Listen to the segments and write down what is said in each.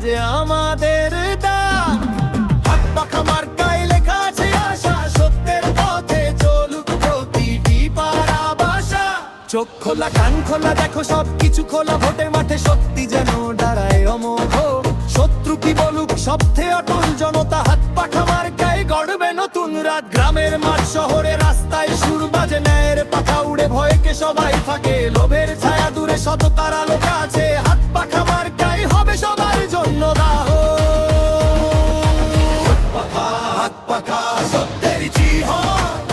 যে আমাদের দাম। হাত পাখা মার্কায় লেখা আছে আশা, সত্যের পথে চলুক প্রতিটি পাড়া বাসা। চোখ খোলা কান খোলা দেখো সবকিছু খোলা, ভোটের মাঠে সত্যি যেন দাঁড়ায় অমোঘ। শত্রু কি বলুক সবথে অটল জনতা, হাত পাখা মার্কায় গড়বে নতুন রাত। গ্রামের মাঠ শহরে রাস্তায় সুর বাজে, ন্যায়ের পাখা উড়ে ভয়কে সবাই থাকে। লোভের ছায়া দূরে সততার আলো কাছে, হাত পাখা মার্কায় হবে সবার জন্য দাহ। হাত পাখা সত্যের জিহাদ,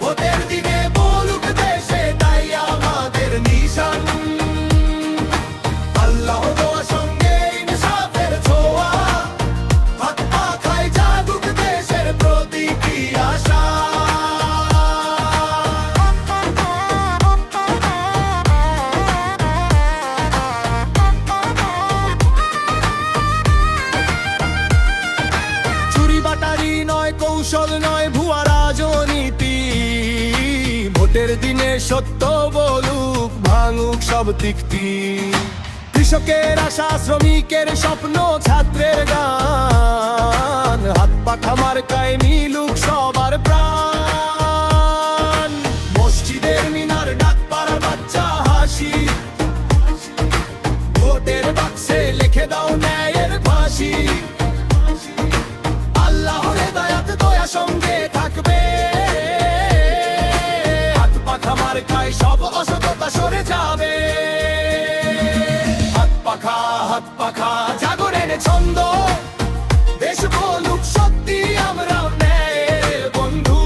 ভোটের দিনে বলুক দেশে তাই আমাদের নিশান। আল্লাহ দোয়া সঙ্গে ইনসাফের ছোঁয়া, হাত পাখায় জাগুক দেশের প্রতীকী আশা। চুরি বাটারি নয়, কৌশল নয়, ভুয়া রাজনীতি। ভোটের দিনে সত্য বলুক, ভাঙুক সব তিক্তি। কৃষকের আশা, শ্রমিকের স্বপ্ন, ছাত্রের গান। হাত পাখা মার্কায় মিলুক সবার প্রাণ। মসজিদের মিনার, ডাকপাড়ার বাচ্চা হাসি, ভোটের বাক্সে লিখে দাও ন্যায়ের ফাঁসি। আল্লাহর হেদায়াত দয়া সঙ্গে থাকবে, হাত পাখা মার্কায় সব অসততা সরে যাবে। হাত পাখা জাগরণের ছন্দ, দেশ বলুক সত্যি আমরা ন্যায়ের বন্ধু।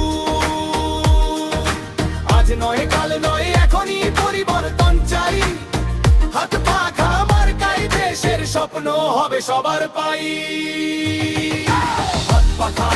আজ নয় কাল নয় এখনই পরিবর্তন চাই, হাত পাখা মার্কায় দেশের স্বপ্ন হবে সবার পাই। হাত পাখা